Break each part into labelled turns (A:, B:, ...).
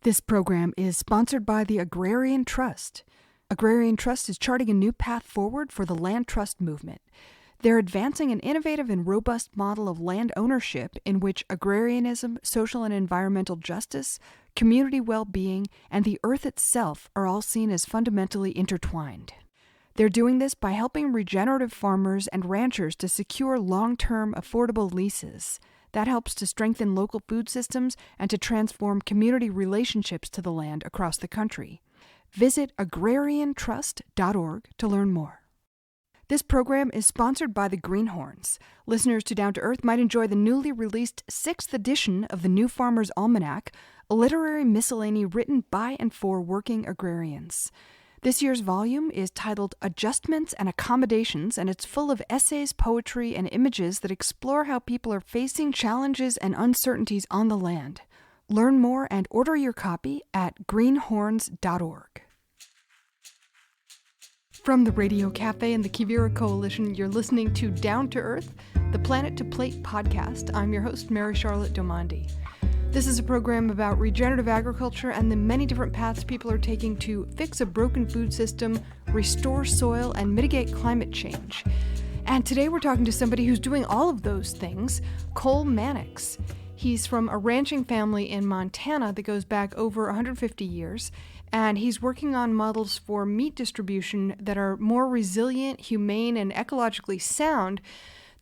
A: This program is sponsored by the Agrarian Trust. Agrarian Trust is charting a new path forward for the land trust movement. They're advancing an innovative and robust model of land ownership in which agrarianism, social and environmental justice, community well-being, and the earth itself are all seen as fundamentally intertwined. They're doing this by helping regenerative farmers and ranchers to secure long-term, affordable leases. That helps to strengthen local food systems and to transform community relationships to the land across the country. Visit agrariantrust.org to learn more. This program is sponsored by the Greenhorns. Listeners to Down to Earth might enjoy the newly released 6th edition of the New Farmer's Almanac, a literary miscellany written by and for working agrarians. This year's volume is titled Adjustments and Accommodations, and it's full of essays, poetry, and images that explore how people are facing challenges and uncertainties on the land. Learn more and order your copy at greenhorns.org. From the Radio Cafe and the Quivira Coalition, you're listening to Down to Earth, the Planet to Plate podcast. I'm your host, Mary Charlotte Domandi. This is a program about regenerative agriculture and the many different paths people are taking to fix a broken food system, restore soil, and mitigate climate change. And today we're talking to somebody who's doing all of those things, Cole Mannix. He's from a ranching family in Montana that goes back over 150 years, and he's working on models for meat distribution that are more resilient, humane, and ecologically sound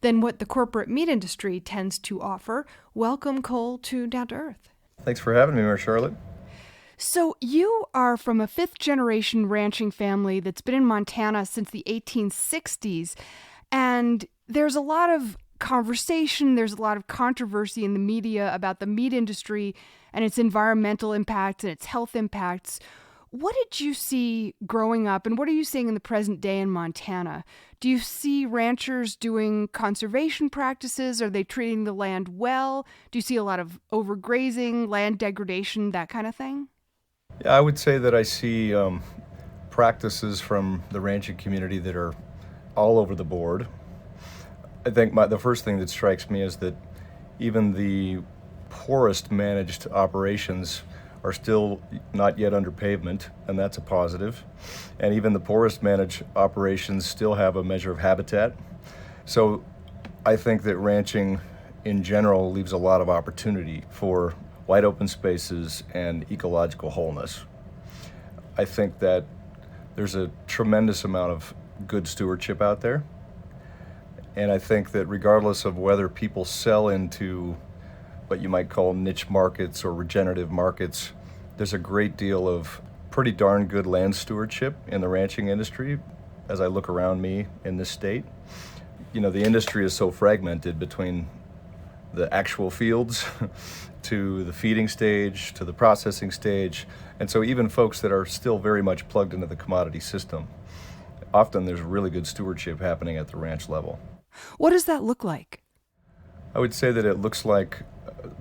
A: than what the corporate meat industry tends to offer. Welcome, Cole, to Down to Earth.
B: Thanks for having me, Mary Charlotte.
A: So you are from a fifth-generation ranching family that's been in Montana since the 1860s, and there's a lot of conversation, there's a lot of controversy in the media about the meat industry and its environmental impacts and its health impacts. What did you see growing up, and what are you seeing in the present day in Montana? Do you see ranchers doing conservation practices? Are they treating the land well? Do you see a lot of overgrazing, land degradation, that kind of thing?
B: Yeah, I would say that I see practices from the ranching community that are all over the board. I think the first thing that strikes me is that even the poorest managed operations are still not yet under pavement, and that's a positive. And even the poorest managed operations still have a measure of habitat. So I think that ranching in general leaves a lot of opportunity for wide open spaces and ecological wholeness. I think that there's a tremendous amount of good stewardship out there. And I think that regardless of whether people sell into what you might call niche markets or regenerative markets, there's a great deal of pretty darn good land stewardship in the ranching industry as I look around me in this state. You know, the industry is so fragmented between the actual fields to the feeding stage, to the processing stage, and so even folks that are still very much plugged into the commodity system, often there's really good stewardship happening at the ranch level.
A: What does that look like?
B: I would say that it looks like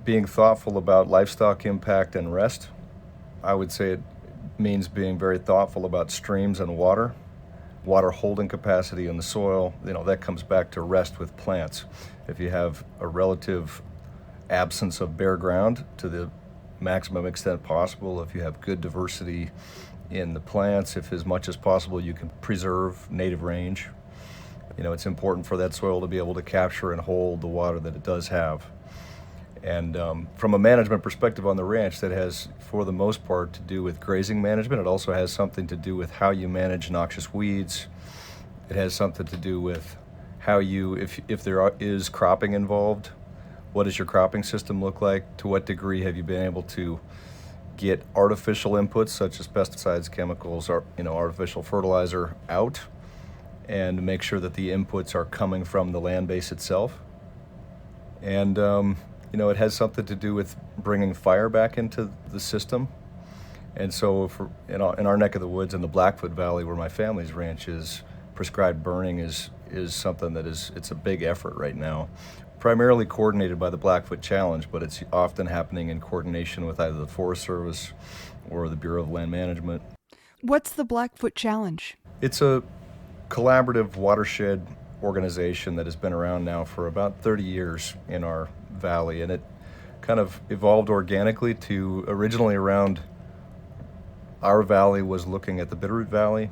B: being thoughtful about livestock impact and rest. I would say it means being very thoughtful about streams and water holding capacity in the soil. You know, that comes back to rest with plants. If you have a relative absence of bare ground to the maximum extent possible, if you have good diversity in the plants, if as much as possible you can preserve native range, you know, it's important for that soil to be able to capture and hold the water that it does have. And from a management perspective on the ranch, that has, for the most part, to do with grazing management. It also has something to do with how you manage noxious weeds. It has something to do with how you, if there is cropping involved, what does your cropping system look like? To what degree have you been able to get artificial inputs such as pesticides, chemicals, or, you know, artificial fertilizer out, and make sure that the inputs are coming from the land base itself. And you know, it has something to do with bringing fire back into the system. And so in our neck of the woods in the Blackfoot Valley, where my family's ranch is, prescribed burning is something that it's a big effort right now, primarily coordinated by the Blackfoot Challenge, but it's often happening in coordination with either the Forest Service or the Bureau of Land Management.
A: What's the Blackfoot Challenge?
B: It's a collaborative watershed organization that has been around now for about 30 years in our valley, and it kind kind of evolved organically to originally around our valley was looking at the Bitterroot Valley,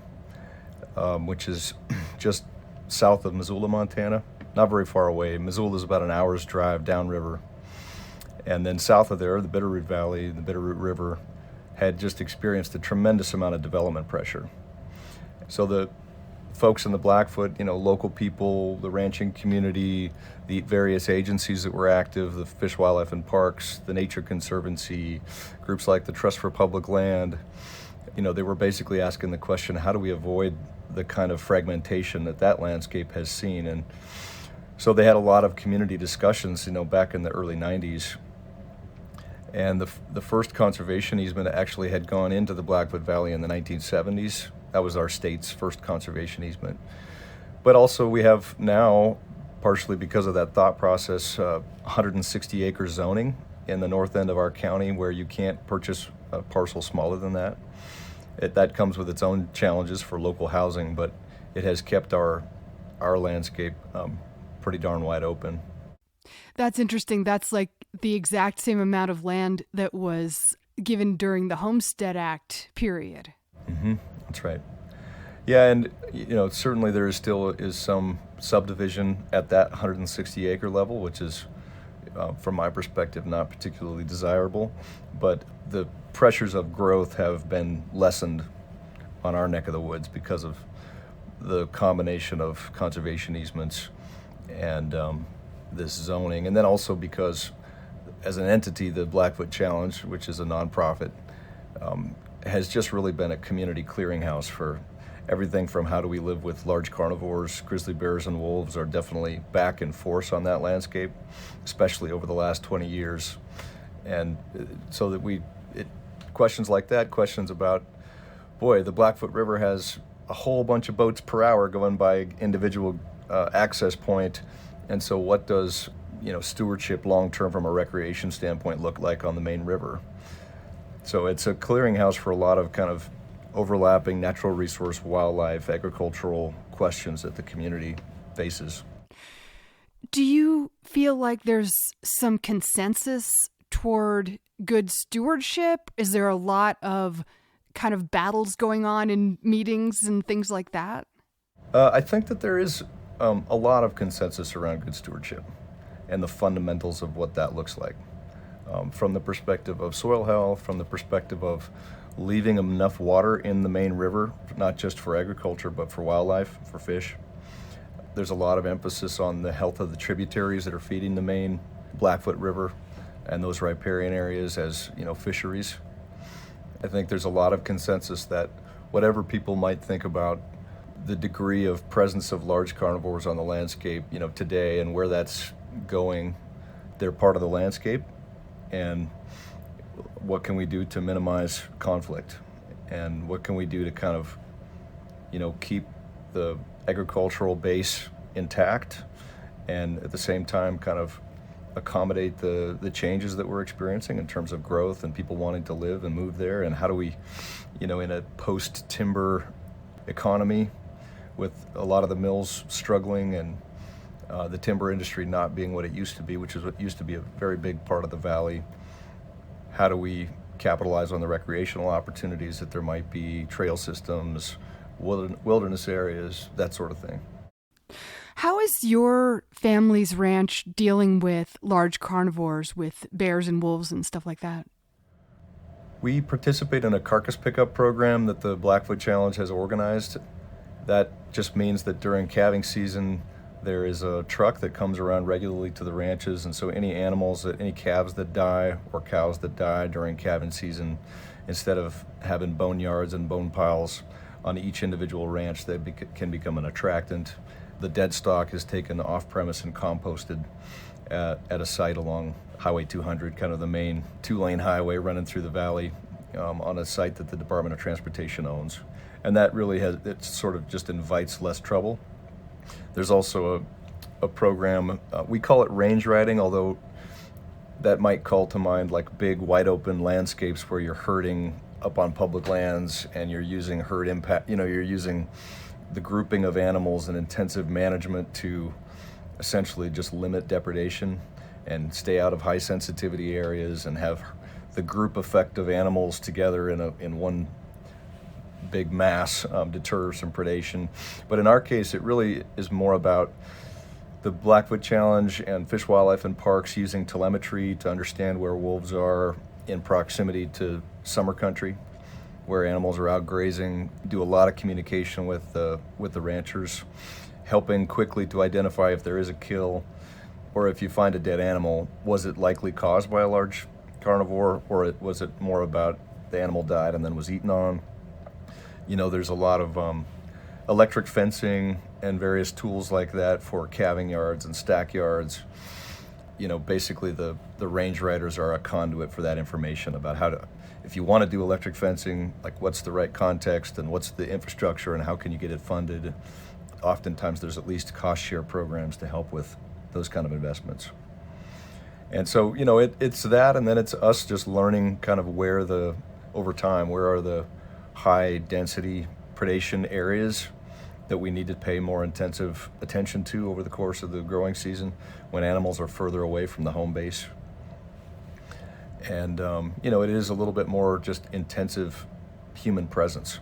B: which is just south of Missoula, Montana, not very far away. Missoula is about an hour's drive downriver. And then south of there, the Bitterroot Valley, the Bitterroot River, had just experienced a tremendous amount of development pressure. So the folks in the Blackfoot, local people, the ranching community, the various agencies that were active, the Fish, Wildlife, and Parks, the Nature Conservancy, groups like the Trust for Public Land, they were basically asking the question, how do we avoid the kind of fragmentation that landscape has seen? And so they had a lot of community discussions, back in the early 90s. And the first conservation easement actually had gone into the Blackfoot Valley in the 1970s. That was our state's first conservation easement. But also we have now, partially because of that thought process, 160 acre zoning in the north end of our county where you can't purchase a parcel smaller than that. That comes with its own challenges for local housing, but it has kept our landscape pretty darn wide open.
A: That's interesting. That's like the exact same amount of land that was given during the Homestead Act period.
B: Mm-hmm. That's right. Yeah, and certainly there still is some subdivision at that 160 acre level, which is, from my perspective, not particularly desirable. But the pressures of growth have been lessened on our neck of the woods because of the combination of conservation easements and this zoning, and then also because as an entity, the Blackfoot Challenge, which is a nonprofit, has just really been a community clearinghouse for everything from how do we live with large carnivores. Grizzly bears and wolves are definitely back in force on that landscape, especially over the last 20 years. And so that questions like that, questions about, the Blackfoot River has a whole bunch of boats per hour going by individual access point. And so what does, stewardship long-term from a recreation standpoint look like on the main river? So it's a clearinghouse for a lot of kind of overlapping natural resource, wildlife, agricultural questions that the community faces.
A: Do you feel like there's some consensus toward good stewardship? Is there a lot of kind of battles going on in meetings and things like that?
B: I think that there is a lot of consensus around good stewardship and the fundamentals of what that looks like. From the perspective of soil health, from the perspective of leaving enough water in the main river, not just for agriculture, but for wildlife, for fish. There's a lot of emphasis on the health of the tributaries that are feeding the main Blackfoot River and those riparian areas as, fisheries. I think there's a lot of consensus that whatever people might think about the degree of presence of large carnivores on the landscape, today and where that's going, they're part of the landscape. And what can we do to minimize conflict? And what can we do to kind of, keep the agricultural base intact and at the same time kind of accommodate the changes that we're experiencing in terms of growth and people wanting to live and move there? And how do we, in a post-timber economy with a lot of the mills struggling and the timber industry not being what it used to be, which is what used to be a very big part of the valley, how do we capitalize on the recreational opportunities that there might be, trail systems, wilderness areas, that sort of thing?
A: How is your family's ranch dealing with large carnivores, with bears and wolves and stuff like that?
B: We participate in a carcass pickup program that the Blackfoot Challenge has organized. That just means that during calving season, there is a truck that comes around regularly to the ranches, and so any calves that die or cows that die during calving season, instead of having bone yards and bone piles on each individual ranch, they can become an attractant. The dead stock is taken off-premise and composted at a site along Highway 200, kind of the main two-lane highway running through the valley, on a site that the Department of Transportation owns. And that really it sort of just invites less trouble. There's also a program, we call it range riding, although that might call to mind like big wide open landscapes where you're herding up on public lands and you're using herd impact, you're using the grouping of animals and intensive management to essentially just limit depredation and stay out of high sensitivity areas and have the group effect of animals together in one big mass deter some predation. But in our case, it really is more about the Blackfoot Challenge and Fish, Wildlife, and Parks using telemetry to understand where wolves are in proximity to summer country, where animals are out grazing, do a lot of communication with the ranchers, helping quickly to identify if there is a kill, or if you find a dead animal, was it likely caused by a large carnivore, or was it more about the animal died and then was eaten on? There's a lot of electric fencing and various tools like that for calving yards and stack yards. Basically the range riders are a conduit for that information about how to, if you want to do electric fencing, like what's the right context and what's the infrastructure and how can you get it funded. Oftentimes there's at least cost share programs to help with those kind of investments. And so, it's that, and then it's us just learning kind of over time, where are the high density predation areas that we need to pay more intensive attention to over the course of the growing season when animals are further away from the home base. And, it is a little bit more just intensive human presence.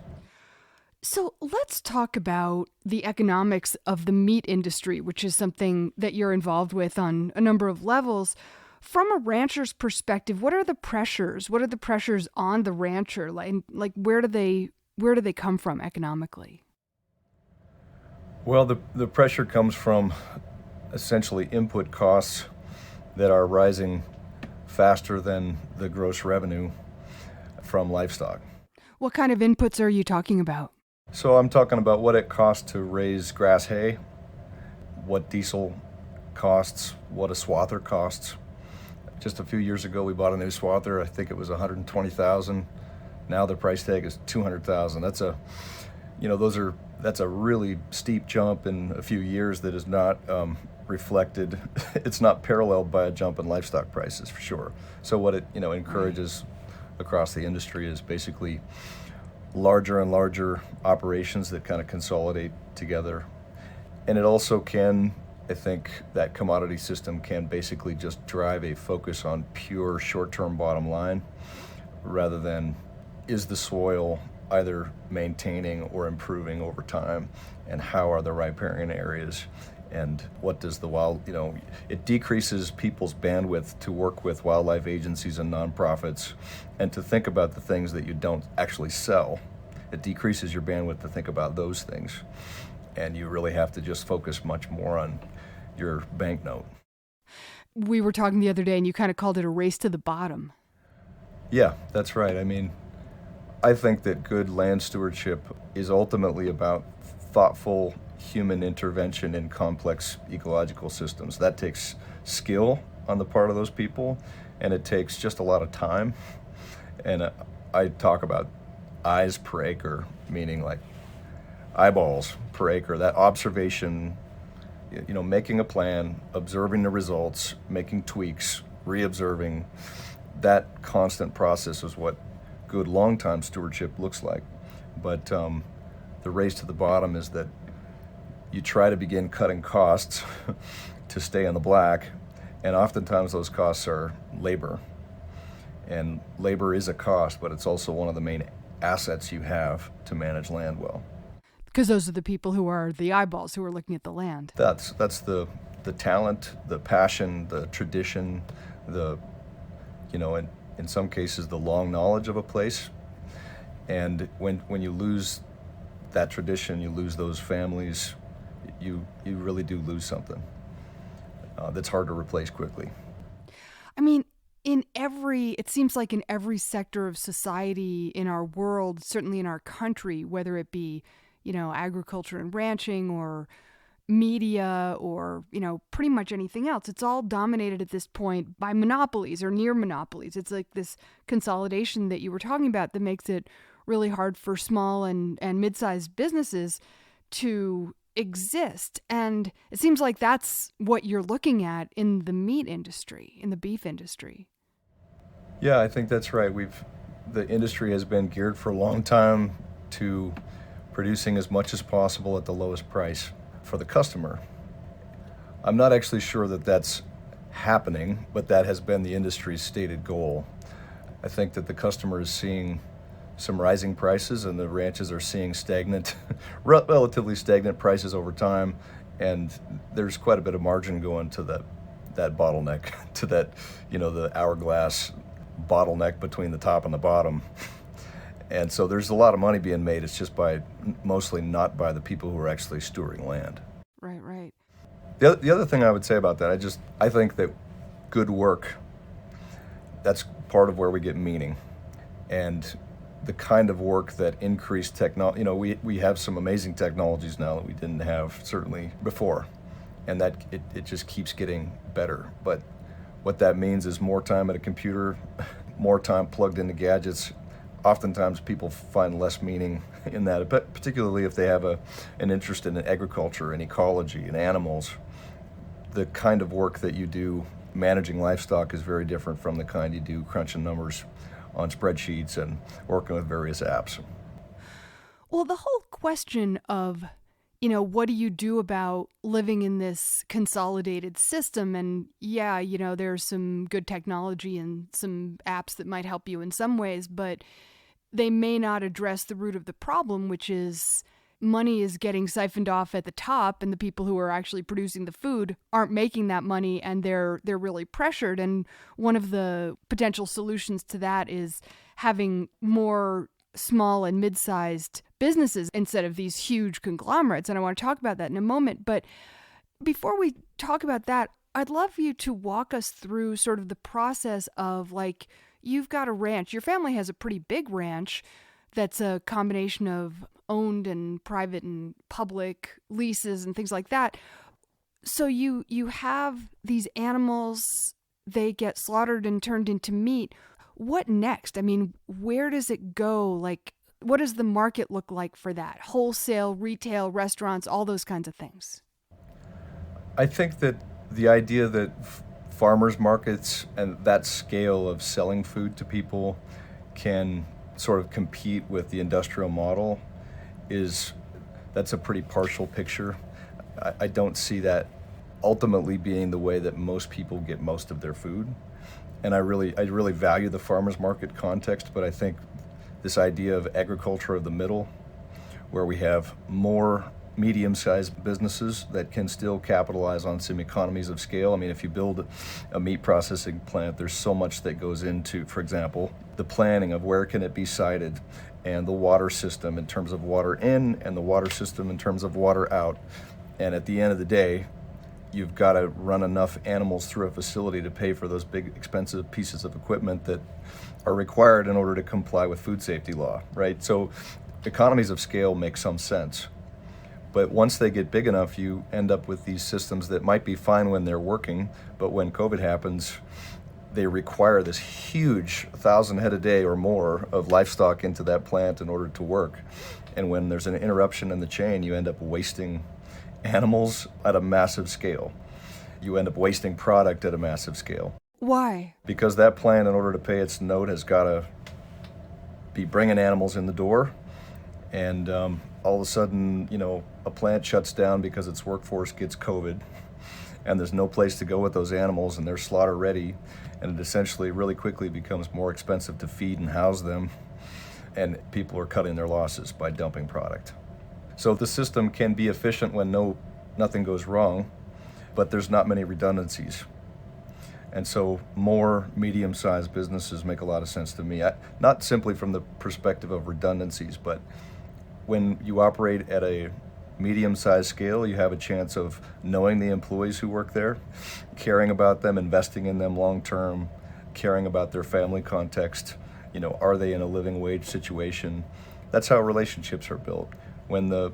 A: So let's talk about the economics of the meat industry, which is something that you're involved with on a number of levels. From a rancher's perspective, what are the pressures? What are the pressures on the rancher? Like where do they come from economically?
B: Well, the pressure comes from essentially input costs that are rising faster than the gross revenue from livestock.
A: What kind of inputs are you talking about?
B: So I'm talking about what it costs to raise grass hay, what diesel costs, what a swather costs. Just a few years ago, we bought a new swather. I think it was $120,000. Now the price tag is $200,000. That's a really steep jump in a few years that is not reflected. It's not paralleled by a jump in livestock prices for sure. So what it encourages across the industry is basically larger and larger operations that kind of consolidate together. And it also can, I think, that commodity system can basically just drive a focus on pure short-term bottom line rather than is the soil either maintaining or improving over time, and how are the riparian areas, and what does the it decreases people's bandwidth to work with wildlife agencies and nonprofits and to think about the things that you don't actually sell. It decreases your bandwidth to think about those things, and you really have to just focus much more on your banknote.
A: We were talking the other day and you kind of called it a race to the bottom.
B: Yeah, that's right. I think that good land stewardship is ultimately about thoughtful human intervention in complex ecological systems. That takes skill on the part of those people, and it takes just a lot of time. And I talk about eyes per acre, meaning like eyeballs per acre, that observation, making a plan, observing the results, making tweaks, re-observing. That constant process is what good long-time stewardship looks like. But the race to the bottom is that you try to begin cutting costs to stay in the black, and oftentimes those costs are labor. And labor is a cost, but it's also one of the main assets you have to manage land well.
A: Because those are the people who are the eyeballs who are looking at the land.
B: That's the talent, the passion, the tradition, in some cases the long knowledge of a place. And when you lose that tradition, you lose those families, you really do lose something that's hard to replace quickly.
A: It seems like in every sector of society in our world, certainly in our country, whether it be, agriculture and ranching or media or, pretty much anything else, it's all dominated at this point by monopolies or near monopolies. It's like this consolidation that you were talking about that makes it really hard for small and mid-sized businesses to exist. And it seems like that's what you're looking at in the meat industry, in the beef industry.
B: Yeah, I think that's right. The industry has been geared for a long time to producing as much as possible at the lowest price for the customer. I'm not actually sure that that's happening, but that has been the industry's stated goal. I think that the customer is seeing some rising prices, and the ranches are seeing stagnant, relatively stagnant prices over time, and there's quite a bit of margin going to that bottleneck, to that, the hourglass bottleneck between the top and the bottom. And so there's a lot of money being made. It's just mostly not by the people who are actually stewarding land.
A: Right, right.
B: The other thing I would say about that, I think that good work, that's part of where we get meaning. And the kind of work that increased technology, we have some amazing technologies now that we didn't have certainly before. And that it just keeps getting better. But what that means is more time at a computer, more time plugged into gadgets. Oftentimes people find less meaning in that, but particularly if they have an interest in agriculture and ecology and animals. The kind of work that you do managing livestock is very different from the kind you do crunching numbers on spreadsheets and working with various apps.
A: Well, the whole question of, what do you do about living in this consolidated system? And yeah, there's some good technology and some apps that might help you in some ways, but they may not address the root of the problem, which is money is getting siphoned off at the top, and the people who are actually producing the food aren't making that money, and they're really pressured. And one of the potential solutions to that is having more small and mid-sized businesses instead of these huge conglomerates. And I want to talk about that in a moment. But before we talk about that, I'd love you to walk us through sort of the process of, like, you've got a ranch. Your family has a pretty big ranch that's a combination of owned and private and public leases and things like that. So you have these animals, they get slaughtered and turned into meat. What next? I mean, where does it go? Like, what does the market look like for that? Wholesale, retail, restaurants, all those kinds of things.
B: I think that the idea that farmers markets and that scale of selling food to people can sort of compete with the industrial model that's a pretty partial picture. I don't see that ultimately being the way that most people get most of their food. And I really value the farmers market context, but I think this idea of agriculture of the middle, where we have more medium-sized businesses that can still capitalize on some economies of scale. I mean, if you build a meat processing plant, there's so much that goes into, for example, the planning of where can it be sited, and the water system in terms of water in and the water system in terms of water out. And at the end of the day, you've got to run enough animals through a facility to pay for those big expensive pieces of equipment that are required in order to comply with food safety law, right? So economies of scale make some sense. But once they get big enough, you end up with these systems that might be fine when they're working, but when COVID happens, they require this huge 1,000 head a day or more of livestock into that plant in order to work. And when there's an interruption in the chain, you end up wasting animals at a massive scale. You end up wasting product at a massive scale.
A: Why?
B: Because that plant, in order to pay its note, has got to be bringing animals in the door. And all of a sudden, a plant shuts down because its workforce gets COVID. And there's no place to go with those animals, and they're slaughter ready. And it essentially really quickly becomes more expensive to feed and house them. And people are cutting their losses by dumping product. So the system can be efficient when nothing goes wrong, but there's not many redundancies. And so more medium-sized businesses make a lot of sense to me. Not simply from the perspective of redundancies, but when you operate at a medium-sized scale, you have a chance of knowing the employees who work there, caring about them, investing in them long-term, caring about their family context. Are they in a living wage situation? That's how relationships are built. When the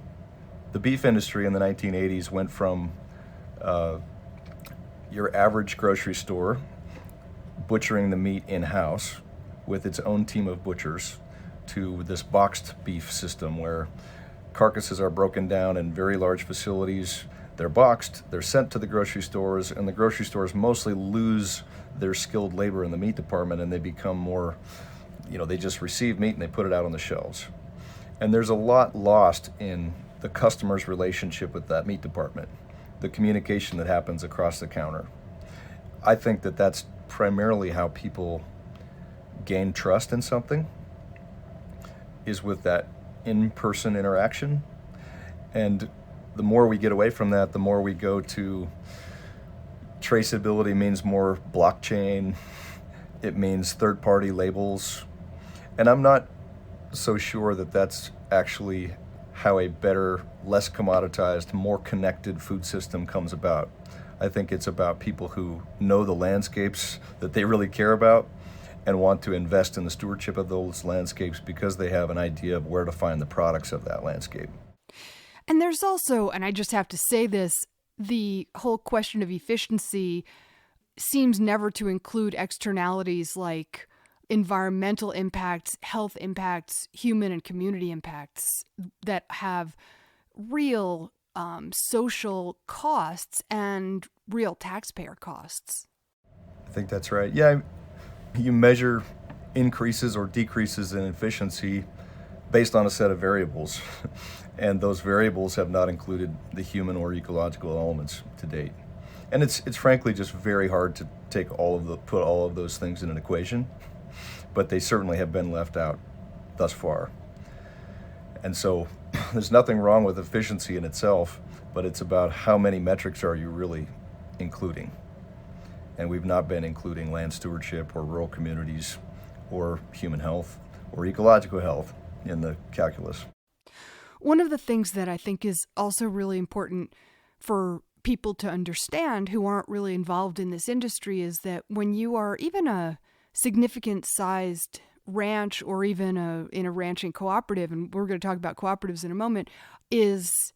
B: beef industry in the 1980s went from your average grocery store butchering the meat in-house with its own team of butchers to this boxed beef system where carcasses are broken down in very large facilities. They're boxed, they're sent to the grocery stores, and the grocery stores mostly lose their skilled labor in the meat department, and they become more, they just receive meat and they put it out on the shelves. And there's a lot lost in the customer's relationship with that meat department, the communication that happens across the counter. I think that that's primarily how people gain trust in something, is with that in-person interaction. And the more we get away from that, the more we go to traceability means more blockchain. It means third-party labels. And I'm not so sure that that's actually how a better, less commoditized, more connected food system comes about. I think it's about people who know the landscapes that they really care about and want to invest in the stewardship of those landscapes because they have an idea of where to find the products of that landscape.
A: And there's also, and I just have to say this, the whole question of efficiency seems never to include externalities like environmental impacts, health impacts, human and community impacts that have real social costs and real taxpayer costs.
B: I think that's right. Yeah, you measure increases or decreases in efficiency based on a set of variables. And those variables have not included the human or ecological elements to date. And it's frankly just very hard to put all of those things in an equation, but they certainly have been left out thus far. And so there's nothing wrong with efficiency in itself, but it's about how many metrics are you really including. And we've not been including land stewardship or rural communities or human health or ecological health in the calculus.
A: One of the things that I think is also really important for people to understand who aren't really involved in this industry is that when you are even a significant sized ranch or even in a ranching cooperative, and we're going to talk about cooperatives in a moment, is,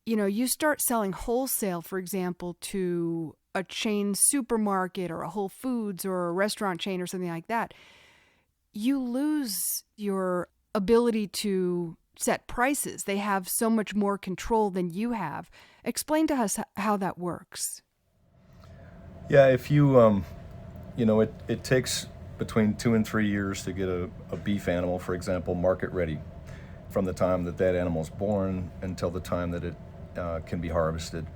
A: you start selling wholesale, for example, to a chain supermarket or a Whole Foods or a restaurant chain or something like that, you lose your ability to set prices. They have so much more control than you have. Explain to us how that works.
B: Yeah, if you, it takes between 2 and 3 years to get a beef animal, for example, market ready, from the time that animal is born until the time that it can be harvested.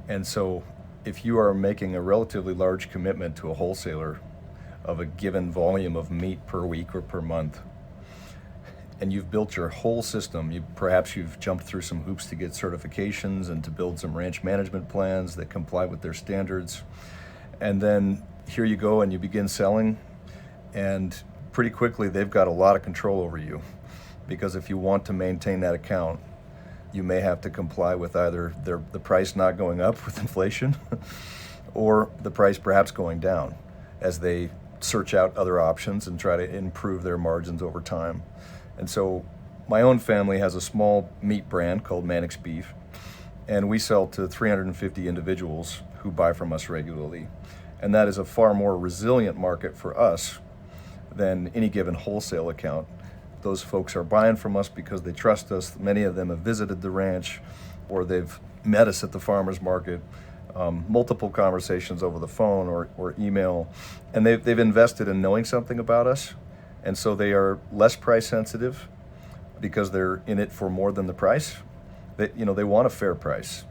B: And so if you are making a relatively large commitment to a wholesaler of a given volume of meat per week or per month, and you've built your whole system, perhaps you've jumped through some hoops to get certifications and to build some ranch management plans that comply with their standards. And then here you go and you begin selling, and pretty quickly they've got a lot of control over you, because if you want to maintain that account, you may have to comply with either the price not going up with inflation or the price perhaps going down as they search out other options and try to improve their margins over time. And so my own family has a small meat brand called Mannix beef, and we sell to 350 individuals who buy from us regularly. And that is a far more resilient market for us than any given wholesale account. Those folks are buying from us because they trust us. Many of them have visited the ranch, or they've met us at the farmer's market, multiple conversations over the phone or email, and they've invested in knowing something about us. And so they are less price sensitive because they're in it for more than the price. They want a fair price,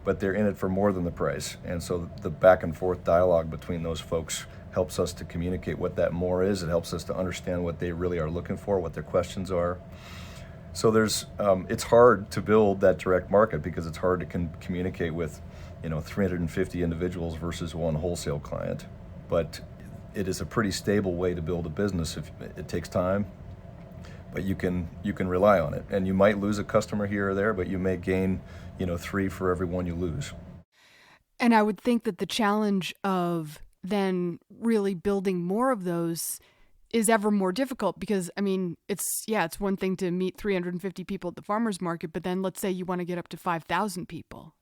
B: but they're in it for more than the price. And so the back and forth dialogue between those folks helps us to communicate what that more is. It helps us to understand what they really are looking for, what their questions are. So it's hard to build that direct market because it's hard to communicate with 350 individuals versus one wholesale client. But it is a pretty stable way to build a business. If it takes time, but you can rely on it. And you might lose a customer here or there, but you may gain 3 for every one you lose.
A: And I would think that the challenge of then really building more of those is ever more difficult, because it's one thing to meet 350 people at the farmer's market, but then let's say you want to get up to 5,000 people.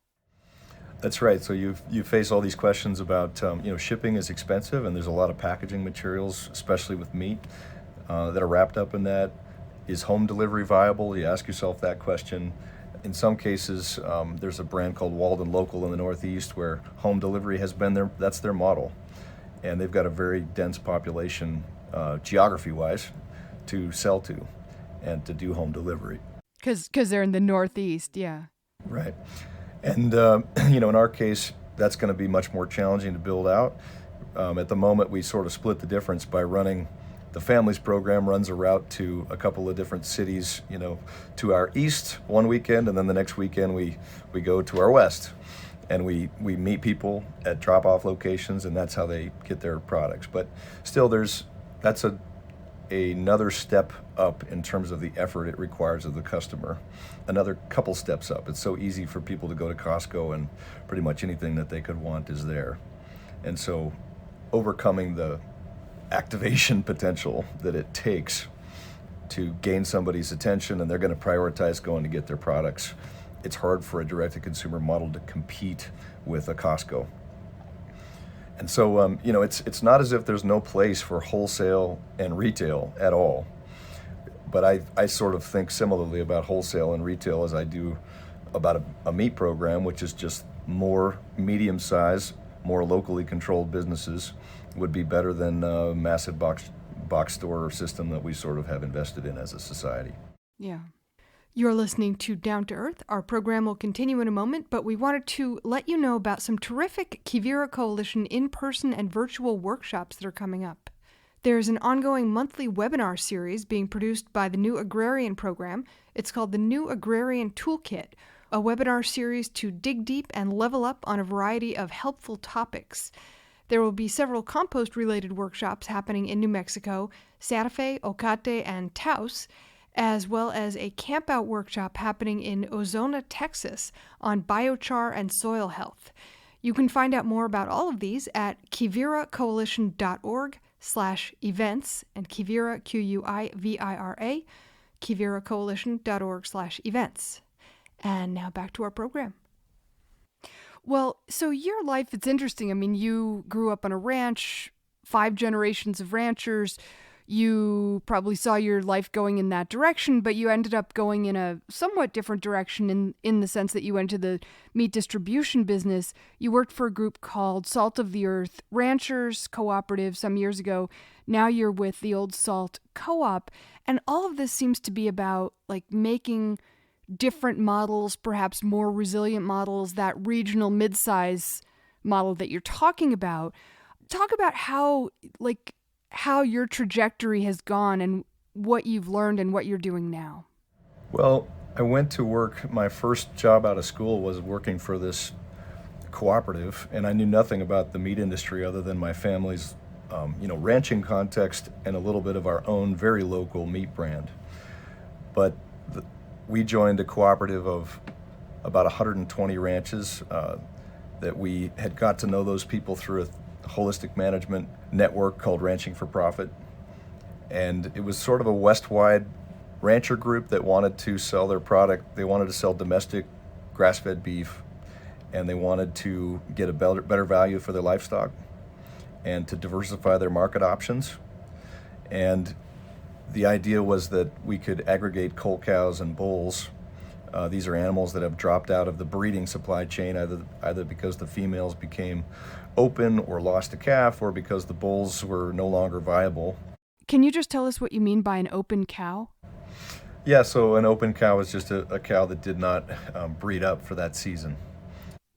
B: That's right. So you face all these questions about shipping is expensive, and there's a lot of packaging materials, especially with meat, that are wrapped up in that. Is home delivery viable? You ask yourself that question. In some cases, there's a brand called Walden Local in the Northeast where home delivery has been that's their model, and they've got a very dense population, geography-wise, to sell to, and to do home delivery.
A: Because they're in the Northeast, yeah.
B: Right. And, in our case, that's going to be much more challenging to build out. At the moment, we sort of split the difference by running the families program runs a route to a couple of different cities, to our east one weekend, and then the next weekend we go to our west. And we meet people at drop-off locations, and that's how they get their products. But still, that's another step up in terms of the effort it requires of the customer. Another couple steps up. It's so easy for people to go to Costco, and pretty much anything that they could want is there. And so overcoming the activation potential that it takes to gain somebody's attention, and they're going to prioritize going to get their products. It's hard for a direct-to-consumer model to compete with a Costco. And so, it's not as if there's no place for wholesale and retail at all. But I sort of think similarly about wholesale and retail as I do about a meat program, which is just more medium-sized, more locally controlled businesses would be better than a massive box store system that we sort of have invested in as a society.
A: Yeah. You're listening to Down to Earth. Our program will continue in a moment, but we wanted to let you know about some terrific Quivira Coalition in-person and virtual workshops that are coming up. There's an ongoing monthly webinar series being produced by the New Agrarian program. It's called the New Agrarian Toolkit, a webinar series to dig deep and level up on a variety of helpful topics. There will be several compost-related workshops happening in New Mexico, Santa Fe, Ocate, and Taos, as well as a camp-out workshop happening in Ozona, Texas, on biochar and soil health. You can find out more about all of these at quiviracoalition.org/events, and Quivira, Quivira, quiviracoalition.org/events. And now back to our program. Well, so your life, it's interesting. I mean, you grew up on a ranch, 5 generations of ranchers. You probably saw your life going in that direction, but you ended up going in a somewhat different direction in the sense that you went to the meat distribution business. You worked for a group called Salt of the Earth Ranchers Cooperative some years ago. Now you're with the Old Salt Co-op. And all of this seems to be about like making different models, perhaps more resilient models, that regional mid-size model that you're talking about. Talk about how your trajectory has gone and what you've learned and what you're doing now.
B: Well, I went to work, my first job out of school was working for this cooperative, and I knew nothing about the meat industry other than my family's ranching context and a little bit of our own very local meat brand. But we joined a cooperative of about 120 ranches that we had got to know those people through a holistic management network called Ranching for Profit. And it was sort of a west-wide rancher group that wanted to sell their product. They wanted to sell domestic grass-fed beef, and they wanted to get a better value for their livestock and to diversify their market options. And the idea was that we could aggregate coal cows and bulls. These are animals that have dropped out of the breeding supply chain, either because the females became open or lost a calf, or because the bulls were no longer viable.
A: Can you just tell us what you mean by an open cow?
B: Yeah, so an open cow is just a cow that did not breed up for that season.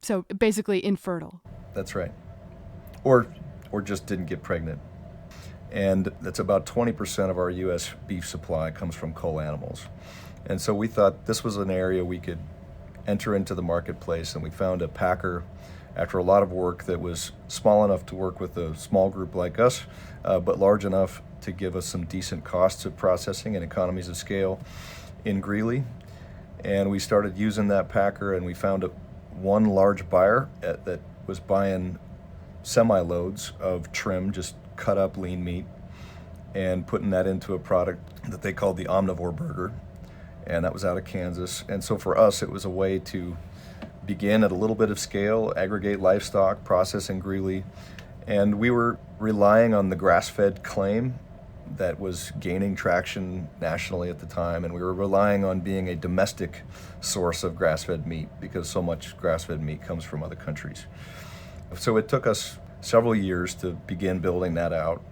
A: So basically infertile.
B: That's right. Or just didn't get pregnant. And that's about 20% of our U.S. beef supply comes from cull animals. And so we thought this was an area we could enter into the marketplace, and we found a packer after a lot of work that was small enough to work with a small group like us, but large enough to give us some decent costs of processing and economies of scale in Greeley. And we started using that packer, and we found one large buyer that was buying semi-loads of trim, just cut up lean meat, and putting that into a product that they called the Omnivore Burger, and that was out of Kansas. And so for us, it was a way to begin at a little bit of scale, aggregate livestock, process in Greeley, and we were relying on the grass-fed claim that was gaining traction nationally at the time, and we were relying on being a domestic source of grass-fed meat because so much grass-fed meat comes from other countries. So it took us several years to begin building that out,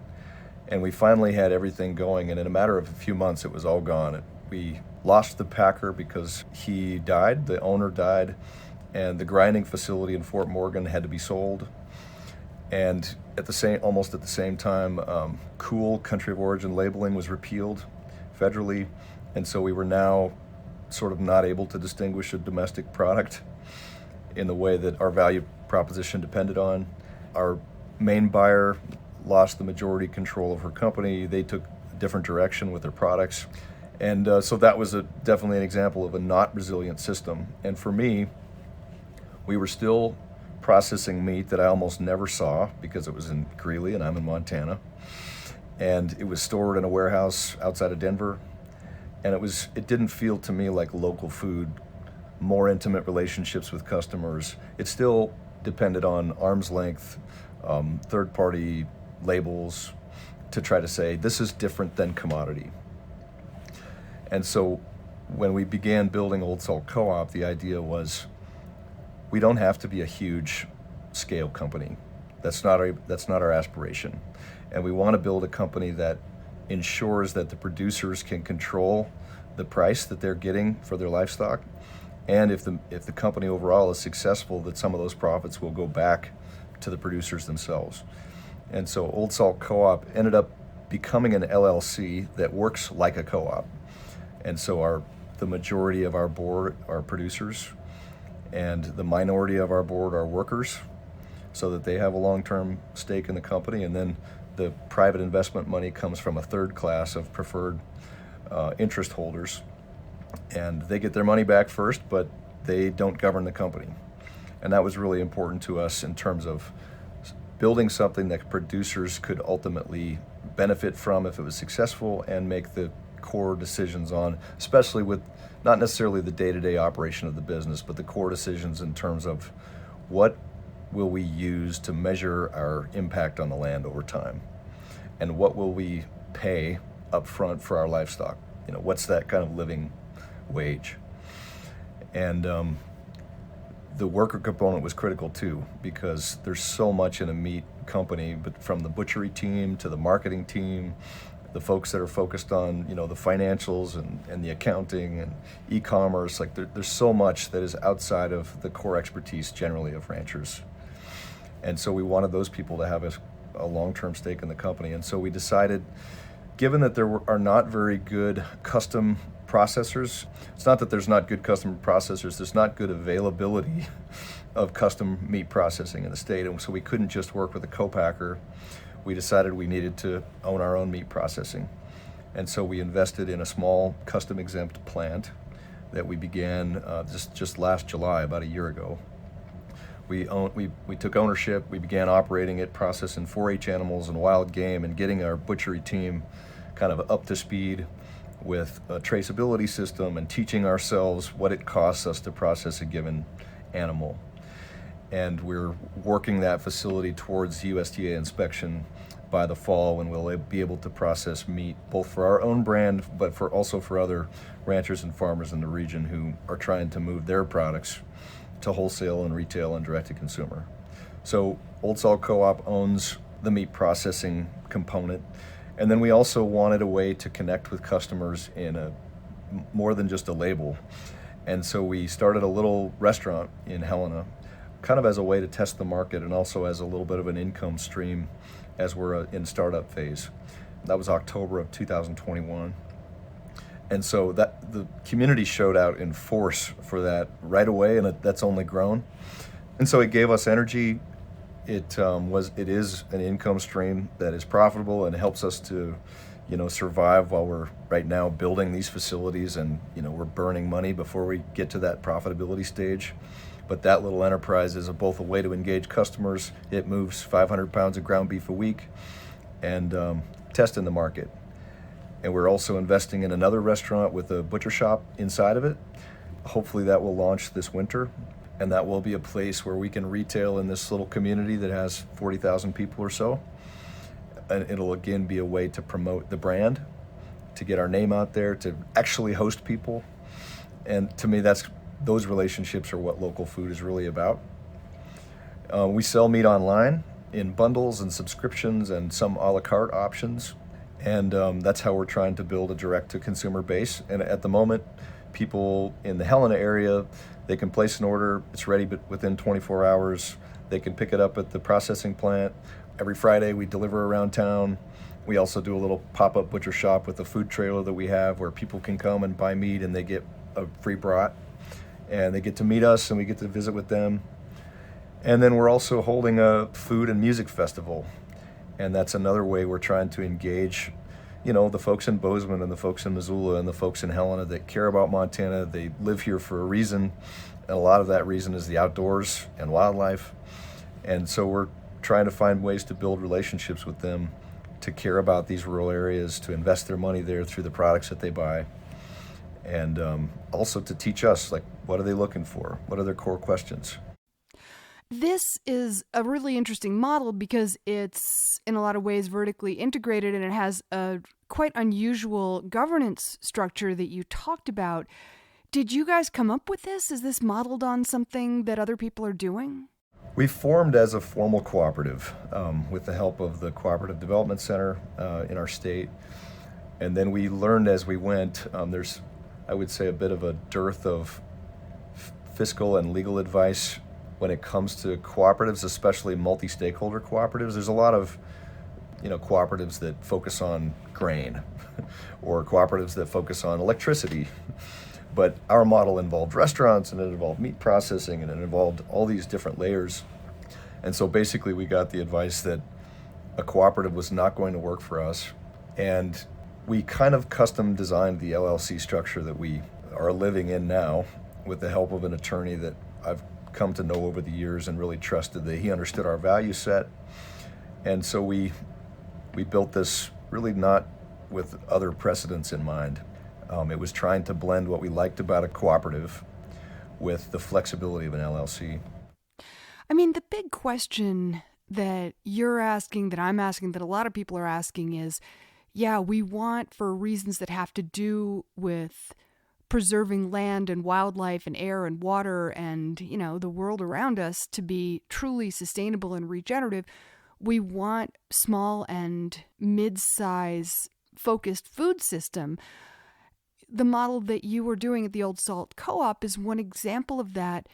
B: and we finally had everything going, and in a matter of a few months it was all gone. We lost the packer because he died, the owner died, and the grinding facility in Fort Morgan had to be sold. And almost at the same time, COOL, country of origin labeling, was repealed federally, and so we were now sort of not able to distinguish a domestic product in the way that our value proposition depended on. Our main buyer lost the majority control of her company. They took a different direction with their products. And so that was definitely an example of a not resilient system. And for me, we were still processing meat that I almost never saw because it was in Greeley and I'm in Montana. And it was stored in a warehouse outside of Denver. And it didn't feel to me like local food, more intimate relationships with customers. It still depended on arm's length, third-party labels to try to say, this is different than commodity. And so when we began building Old Salt Co-op, the idea was we don't have to be a huge scale company. That's not our aspiration. And we want to build a company that ensures that the producers can control the price that they're getting for their livestock. And if the company overall is successful, that some of those profits will go back to the producers themselves. And so Old Salt Co-op ended up becoming an LLC that works like a co-op. And so the majority of our board are producers, and the minority of our board are workers, so that they have a long-term stake in the company. And then the private investment money comes from a third class of preferred interest holders. And they get their money back first, but they don't govern the company. And that was really important to us in terms of building something that producers could ultimately benefit from if it was successful and make the core decisions on, especially with not necessarily the day-to-day operation of the business, but the core decisions in terms of what will we use to measure our impact on the land over time, and what will we pay up front for our livestock. What's that kind of living wage? And the worker component was critical too, because there's so much in a meat company, but from the butchery team to the marketing team, the folks that are focused on the financials and the accounting and e-commerce, there's so much that is outside of the core expertise generally of ranchers. And so we wanted those people to have a long-term stake in the company. And so we decided, given that there are not very good custom processors, it's not that there's not good custom processors, there's not good availability of custom meat processing in the state. And so we couldn't just work with a co-packer. We decided we needed to own our own meat processing. And so we invested in a small custom exempt plant that we began just last July, about a year ago. We took ownership, we began operating it, processing 4-H animals and wild game, and getting our butchery team kind of up to speed with a traceability system and teaching ourselves what it costs us to process a given animal. And we're working that facility towards USDA inspection by the fall, when we'll be able to process meat both for our own brand, but also for other ranchers and farmers in the region who are trying to move their products to wholesale and retail and direct to consumer. So Old Salt Co-op owns the meat processing component. And then we also wanted a way to connect with customers in more than just a label. And so we started a little restaurant in Helena, kind of as a way to test the market and also as a little bit of an income stream as we're in startup phase. That was October of 2021. And so that the community showed out in force for that right away, and that's only grown. And so it gave us energy. It is an income stream that is profitable and helps us to, survive while we're right now building these facilities, and we're burning money before we get to that profitability stage. But that little enterprise is both a way to engage customers. It moves 500 pounds of ground beef a week, and test in the market. And we're also investing in another restaurant with a butcher shop inside of it. Hopefully that will launch this winter. And that will be a place where we can retail in this little community that has 40,000 people or so. And it'll again be a way to promote the brand, to get our name out there, to actually host people. And to me, those relationships are what local food is really about. We sell meat online in bundles and subscriptions and some a la carte options. And that's how we're trying to build a direct-to-consumer base. And at the moment, people in the Helena area, they can place an order. It's ready within 24 hours. They can pick it up at the processing plant. Every Friday, we deliver around town. We also do a little pop-up butcher shop with a food trailer that we have where people can come and buy meat and they get a free brat. And they get to meet us and we get to visit with them. And then we're also holding a food and music festival. And that's another way we're trying to engage, the folks in Bozeman and the folks in Missoula and the folks in Helena that care about Montana. They live here for a reason, and a lot of that reason is the outdoors and wildlife. And so we're trying to find ways to build relationships with them, to care about these rural areas, to invest their money there through the products that they buy, and also to teach us, what are they looking for? What are their core questions?
A: This is a really interesting model because it's in a lot of ways vertically integrated, and it has a quite unusual governance structure that you talked about. Did you guys come up with this? Is this modeled on something that other people are doing?
B: We formed as a formal cooperative with the help of the Cooperative Development Center in our state. And then we learned as we went, there's, I would say, a bit of a dearth of fiscal and legal advice when it comes to cooperatives, especially multi-stakeholder cooperatives. There's a lot of cooperatives that focus on grain or cooperatives that focus on electricity. But our model involved restaurants, and it involved meat processing, and it involved all these different layers. And so basically we got the advice that a cooperative was not going to work for us. And we kind of custom designed the LLC structure that we are living in now with the help of an attorney that I've come to know over the years and really trusted that he understood our value set. And so we built this really not with other precedents in mind. It was trying to blend what we liked about a cooperative with the flexibility of an LLC.
A: I mean, the big question that you're asking, that I'm asking, that a lot of people are asking is, we want, for reasons that have to do with preserving land and wildlife and air and water and, the world around us to be truly sustainable and regenerative, we want small and mid-size focused food system. The model that you were doing at the Old Salt Co-op is one example of that.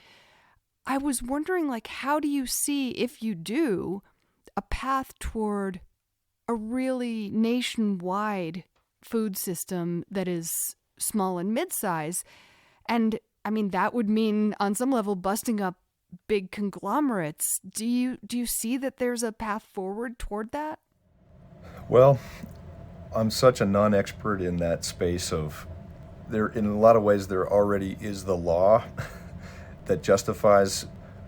A: I was wondering, how do you see, if you do, a path toward a really nationwide food system that is small and mid-size? And I mean, that would mean on some level busting up big conglomerates. Do you see that there's a path forward toward that?
B: Well, I'm such a non-expert in that space of there. In a lot of ways, there already is the law that justifies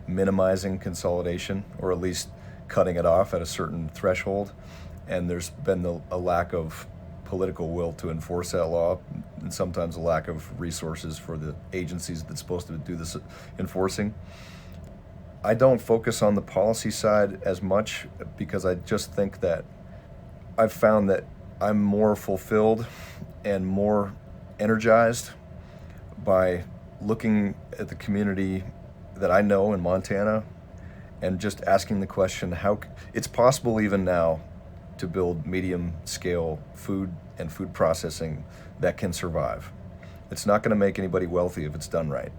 B: minimizing consolidation, or at least cutting it off at a certain threshold. And there's been a lack of political will to enforce that law, and sometimes a lack of resources for the agencies that's supposed to do this enforcing. I don't focus on the policy side as much because I just think that I've found that I'm more fulfilled and more energized by looking at the community that I know in Montana and just asking the question, how it's possible even now to build medium scale food and food processing that can survive. It's not going to make anybody wealthy if it's done right,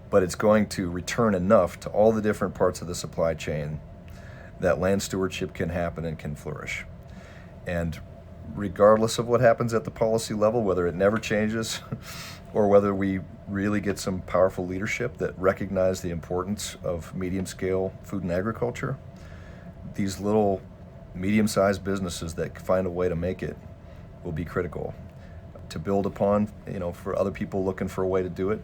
B: but it's going to return enough to all the different parts of the supply chain that land stewardship can happen and can flourish. And regardless of what happens at the policy level, whether it never changes or whether we really get some powerful leadership that recognize the importance of medium scale food and agriculture, these little medium-sized businesses that find a way to make it will be critical to build upon, for other people looking for a way to do it.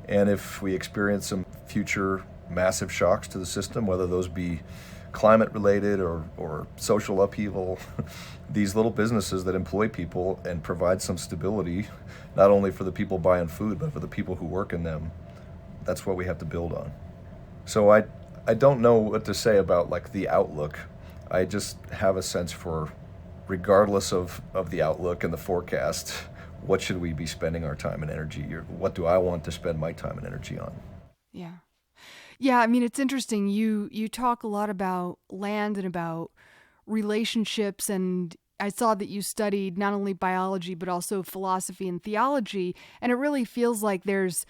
B: And if we experience some future massive shocks to the system, whether those be climate related or social upheaval, these little businesses that employ people and provide some stability, not only for the people buying food, but for the people who work in them, that's what we have to build on. So I don't know what to say about the outlook. I just have a sense for, regardless of the outlook and the forecast, what should we be spending our time and energy, or what do I want to spend my time and energy on?
A: Yeah. Yeah, I mean, it's interesting. You talk a lot about land and about relationships, and I saw that you studied not only biology, but also philosophy and theology. And it really feels like there's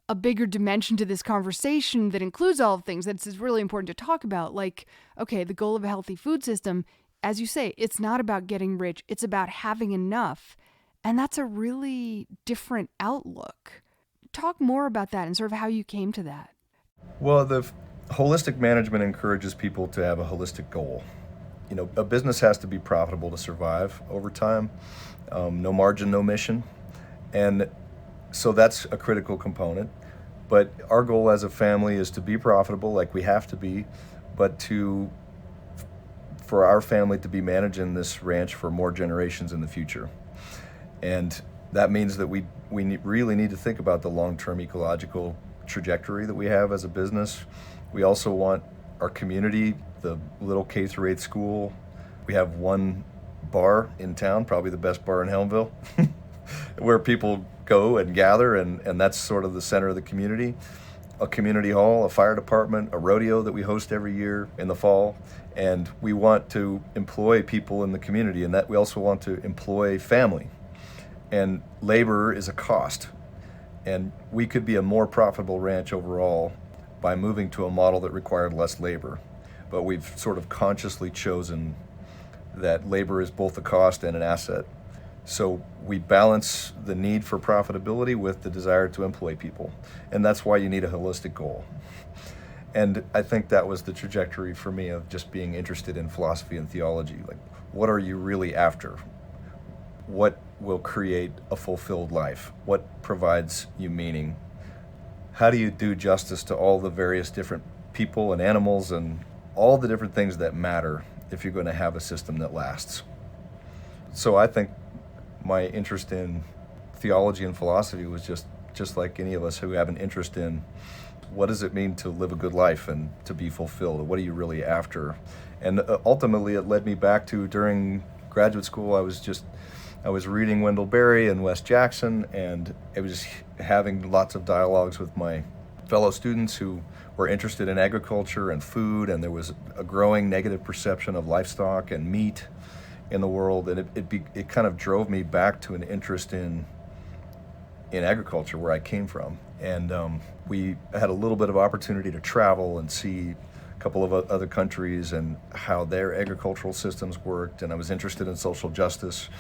A: a bigger dimension to this conversation that includes all of things that's really important to talk about. Like, okay, the goal of a healthy food system, as you say, it's not about getting rich. It's about having enough. And that's a really different outlook. Talk more about that and sort of how you came to that.
B: Well, the holistic management encourages people to have a holistic goal. You know, a business has to be profitable to survive over time. No margin, no mission. And so that's a critical component. But our goal as a family is to be profitable, like we have to be, but for our family to be managing this ranch for more generations in the future. And that means that we really need to think about the long-term ecological trajectory that we have as a business. We also want our community, the little K through 8 school. We have one bar in town, probably the best bar in Helmville, where people go and gather, and that's sort of the center of the community. A community hall, a fire department, a rodeo that we host every year in the fall. And we want to employ people in the community, and that we also want to employ family. And labor is a cost. And we could be a more profitable ranch overall by moving to a model that required less labor. But we've sort of consciously chosen that labor is both a cost and an asset. So we balance the need for profitability with the desire to employ people. And that's why you need a holistic goal. And I think that was the trajectory for me of just being interested in philosophy and theology. Like, what are you really after? What will create a fulfilled life? What provides you meaning? How do you do justice to all the various different people and animals and all the different things that matter if you're going to have a system that lasts? So I think my interest in theology and philosophy was just like any of us who have an interest in what does it mean to live a good life and to be fulfilled? What are you really after? And ultimately it led me back to, during graduate school, I was reading Wendell Berry and Wes Jackson, and I was having lots of dialogues with my fellow students who were interested in agriculture and food, and there was a growing negative perception of livestock and meat in the world, and it kind of drove me back to an interest in agriculture, where I came from. And we had a little bit of opportunity to travel and see a couple of other countries and how their agricultural systems worked, and I was interested in social justice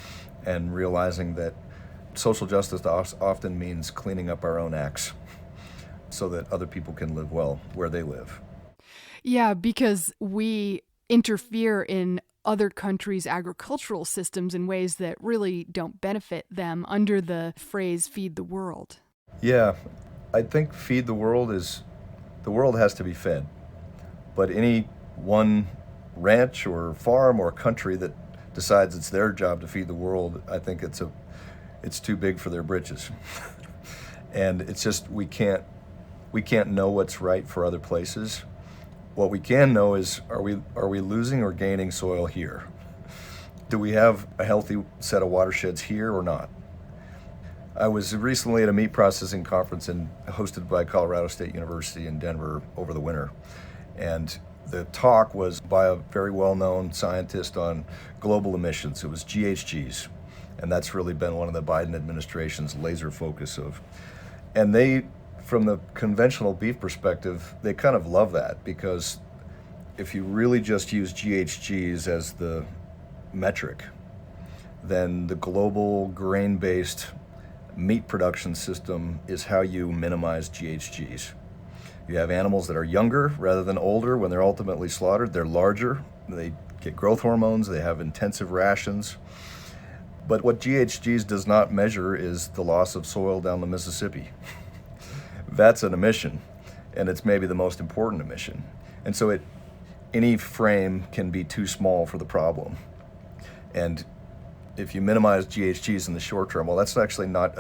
B: and realizing that social justice often means cleaning up our own acts so that other people can live well where they live.
A: Yeah, because we interfere in other countries' agricultural systems in ways that really don't benefit them under the phrase feed the world.
B: Yeah, I think feed the world the world has to be fed. But any one ranch or farm or country that decides it's their job to feed the world, I think it's too big for their britches. And it's just, we can't know what's right for other places. What we can know is, are we losing or gaining soil here? Do we have a healthy set of watersheds here or not? I was recently at a meat processing conference hosted by Colorado State University in Denver over the winter. And the talk was by a very well-known scientist on global emissions. It was GHGs. And that's really been one of the Biden administration's laser focus of. And they, from the conventional beef perspective, they kind of love that, because if you really just use GHGs as the metric, then the global grain-based meat production system is how you minimize GHGs. You have animals that are younger rather than older. When they're ultimately slaughtered, they're larger. They get growth hormones. They have intensive rations. But what GHGs does not measure is the loss of soil down the Mississippi. That's an emission, and it's maybe the most important emission. And so any frame can be too small for the problem. And if you minimize GHGs in the short term, well, that's actually not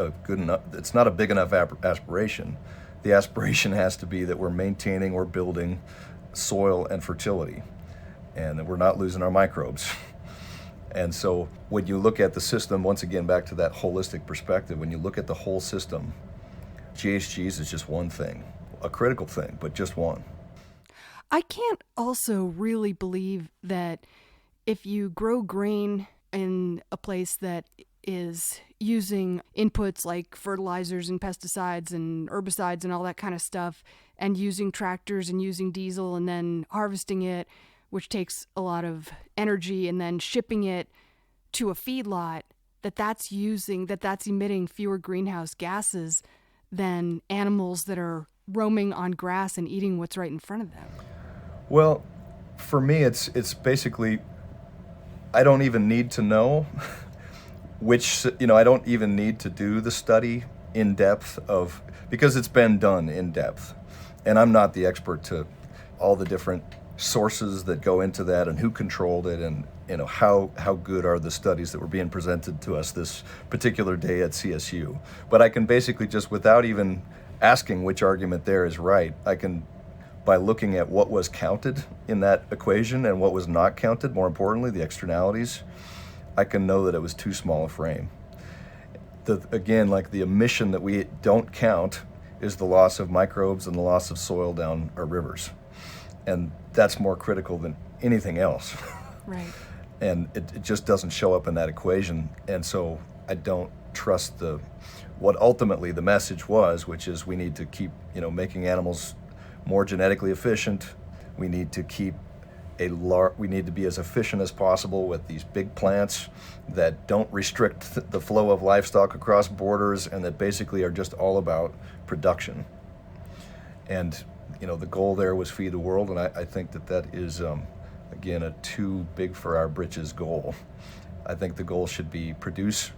B: it's not a big enough aspiration. The aspiration has to be that we're maintaining or building soil and fertility, and that we're not losing our microbes. And so when you look at the system, once again, back to that holistic perspective, when you look at the whole system, GHGs is just one thing, a critical thing, but just one.
A: I can't also really believe that if you grow grain in a place that is using inputs like fertilizers and pesticides and herbicides and all that kind of stuff, and using tractors and using diesel and then harvesting it, which takes a lot of energy, and then shipping it to a feedlot, that's emitting fewer greenhouse gases than animals that are roaming on grass and eating what's right in front of them.
B: Well, for me, it's basically, I don't even need to know I don't even need to do the study in depth because it's been done in depth. And I'm not the expert to all the different sources that go into that and who controlled it, and how good are the studies that were being presented to us this particular day at CSU. But I can basically just, without even asking which argument there is right, I can, by looking at what was counted in that equation and what was not counted, more importantly, the externalities, I can know that it was too small a frame. Again, like the emission that we don't count is the loss of microbes and the loss of soil down our rivers. And that's more critical than anything else.
A: Right.
B: And it just doesn't show up in that equation. And so I don't trust what ultimately the message was, which is we need to keep, making animals more genetically efficient. We need to keep we need to be as efficient as possible with these big plants that don't restrict the flow of livestock across borders, and that basically are just all about production. And the goal there was feed the world, and I think that is, again, a too big for our britches goal. I think the goal should be produce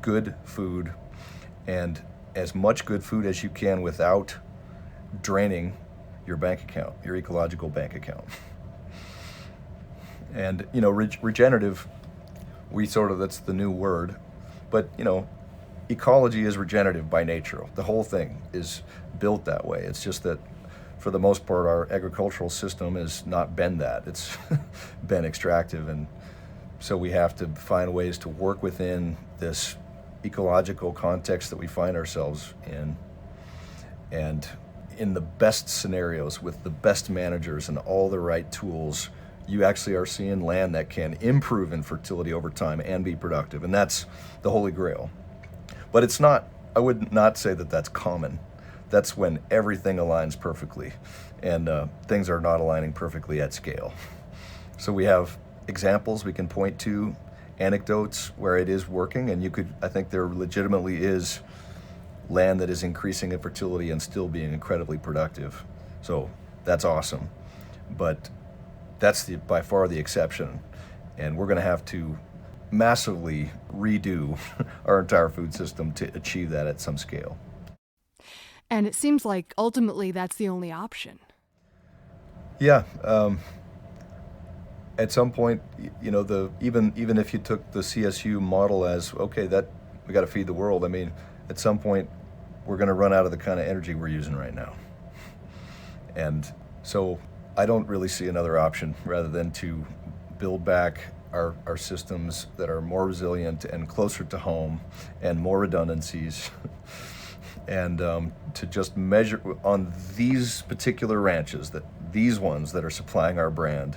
B: good food, and as much good food as you can without draining your bank account, your ecological bank account. And, regenerative, that's the new word, but, ecology is regenerative by nature. The whole thing is built that way. It's just that, for the most part, our agricultural system has not been that. It's been extractive, and so we have to find ways to work within this ecological context that we find ourselves in. And in the best scenarios, with the best managers and all the right tools, you actually are seeing land that can improve in fertility over time and be productive. And that's the holy grail. But it's not, I would not say that that's common. That's when everything aligns perfectly, and things are not aligning perfectly at scale. So we have examples we can point to, anecdotes where it is working, and I think there legitimately is land that is increasing in fertility and still being incredibly productive. So that's awesome. But that's by far the exception, and we're going to have to massively redo our entire food system to achieve that at some scale.
A: And it seems like ultimately that's the only option.
B: Yeah. At some point, even if you took the CSU model as, okay, that we got to feed the world, I mean, at some point we're going to run out of the kind of energy we're using right now. And so I don't really see another option rather than to build back our systems that are more resilient and closer to home and more redundancies, and to just measure on these particular ranches, these ones that are supplying our brand,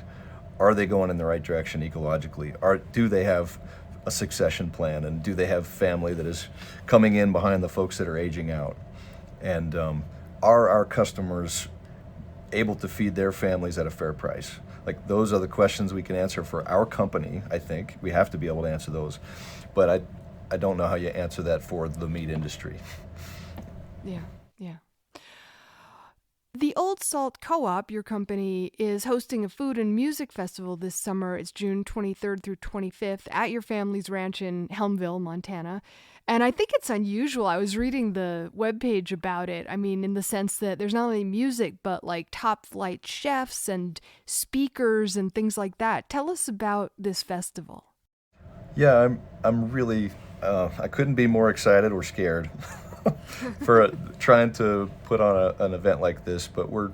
B: are they going in the right direction ecologically? Do they have a succession plan, and do they have family that is coming in behind the folks that are aging out? And are our customers able to feed their families at a fair price? Like, those are the questions we can answer for our company. I think we have to be able to answer those, but I don't know how you answer that for the meat industry.
A: Yeah. The Old Salt Co-op, your company, is hosting a food and music festival this summer. It's June 23rd through 25th at your family's ranch in Helmville, Montana. And I think it's unusual. I was reading the webpage about it. I mean, in the sense that there's not only music, but like top flight chefs and speakers and things like that. Tell us about this festival.
B: Yeah, I'm really, I couldn't be more excited or scared for trying to put on an event like this, but we're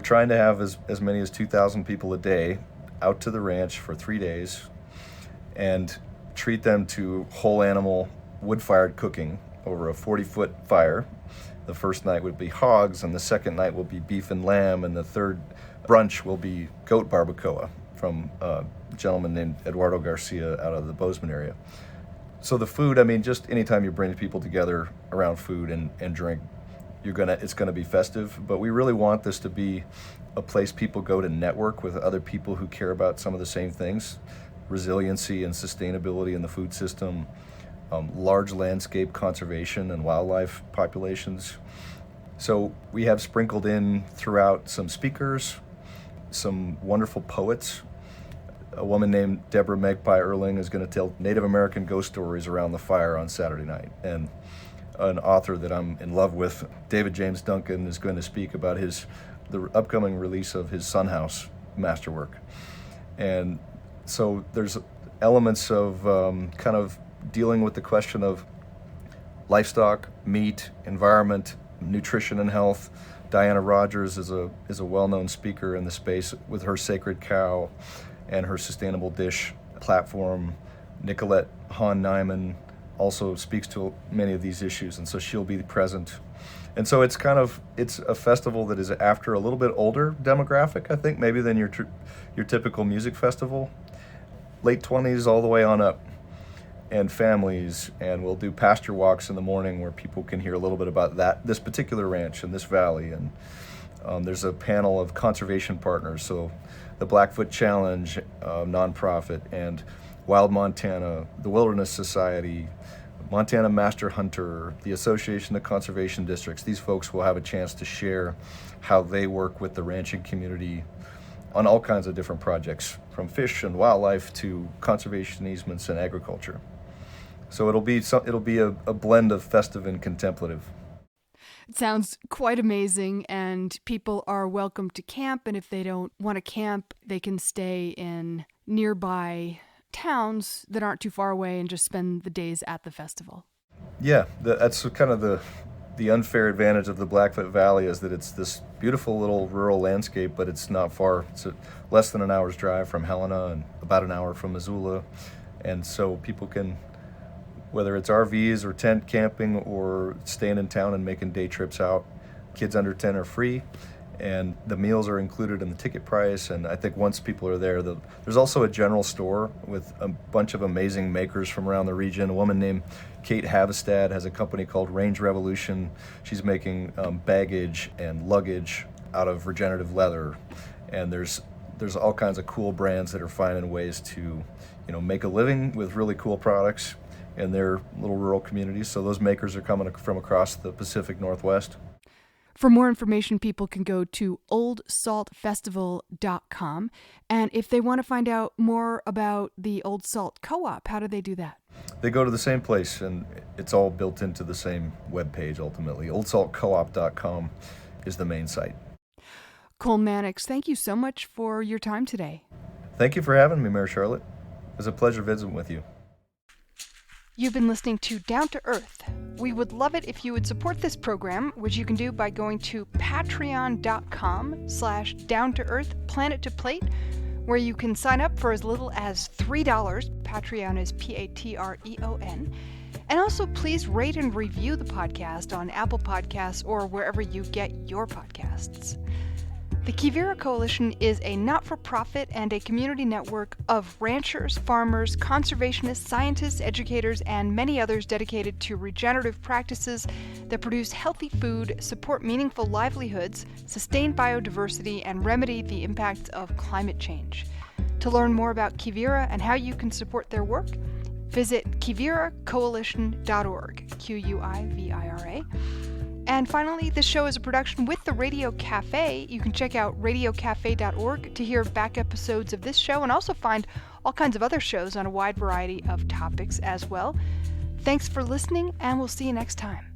B: trying to have as many as 2,000 people a day out to the ranch for 3 days and treat them to whole animal wood-fired cooking over a 40-foot fire. The first night would be hogs, and the second night will be beef and lamb, and the third brunch will be goat barbacoa from a gentleman named Eduardo Garcia out of the Bozeman area. So the food, just anytime you bring people together around food and drink, it's gonna be festive. But we really want this to be a place people go to network with other people who care about some of the same things: resiliency and sustainability in the food system, large landscape conservation and wildlife populations. So we have sprinkled in throughout some speakers, some wonderful poets. A woman named Deborah Magpie Erling is going to tell Native American ghost stories around the fire on Saturday night. And an author that I'm in love with, David James Duncan, is going to speak about the upcoming release of his Sun House masterwork. And so there's elements of kind of dealing with the question of livestock, meat, environment, nutrition and health. Diana Rogers is a well-known speaker in the space with her Sacred Cow and her Sustainable Dish platform. Nicolette Hahn-Nyman also speaks to many of these issues, and so she'll be present. And so it's a festival that is after a little bit older demographic, I think, maybe than your typical music festival. Late 20s all the way on up, and families, and we'll do pasture walks in the morning where people can hear a little bit about this particular ranch and this valley. And there's a panel of conservation partners, so the Blackfoot Challenge nonprofit, and Wild Montana, the Wilderness Society, Montana Master Hunter, the Association of Conservation Districts. These folks will have a chance to share how they work with the ranching community on all kinds of different projects, from fish and wildlife to conservation easements and agriculture. So it'll be a blend of festive and contemplative.
A: It sounds quite amazing, and people are welcome to camp, and if they don't want to camp, they can stay in nearby towns that aren't too far away and just spend the days at the festival.
B: Yeah, that's kind of the unfair advantage of the Blackfoot Valley, is that it's this beautiful little rural landscape, but it's not far. It's less than an hour's drive from Helena and about an hour from Missoula. And so people can, whether it's RVs or tent camping or staying in town and making day trips out, kids under 10 are free, and the meals are included in the ticket price. And I think once people are there, there's also a general store with a bunch of amazing makers from around the region. A woman named Kate Havestad has a company called Range Revolution. She's making baggage and luggage out of regenerative leather. And there's all kinds of cool brands that are finding ways to, make a living with really cool products in their little rural communities. So those makers are coming from across the Pacific Northwest.
A: For more information, people can go to oldsaltfestival.com. And if they want to find out more about the Old Salt Co-op, how do they do that?
B: They go to the same place, and it's all built into the same webpage ultimately. oldsaltcoop.com is the main site.
A: Cole Mannix, thank you so much for your time today.
B: Thank you for having me, Mary Charlotte. It was a pleasure visiting with you.
A: You've been listening to Down to Earth. We would love it if you would support this program, which you can do by going to patreon.com/down-to-earth-planet-to-plate, where you can sign up for as little as $3. Patreon is Patreon. And also please rate and review the podcast on Apple Podcasts or wherever you get your podcasts. The Quivira Coalition is a not-for-profit and a community network of ranchers, farmers, conservationists, scientists, educators, and many others dedicated to regenerative practices that produce healthy food, support meaningful livelihoods, sustain biodiversity, and remedy the impacts of climate change. To learn more about Quivira and how you can support their work, visit quiviracoalition.org, Quivira. And finally, this show is a production with the Radio Cafe. You can check out radiocafe.org to hear back episodes of this show and also find all kinds of other shows on a wide variety of topics as well. Thanks for listening, and we'll see you next time.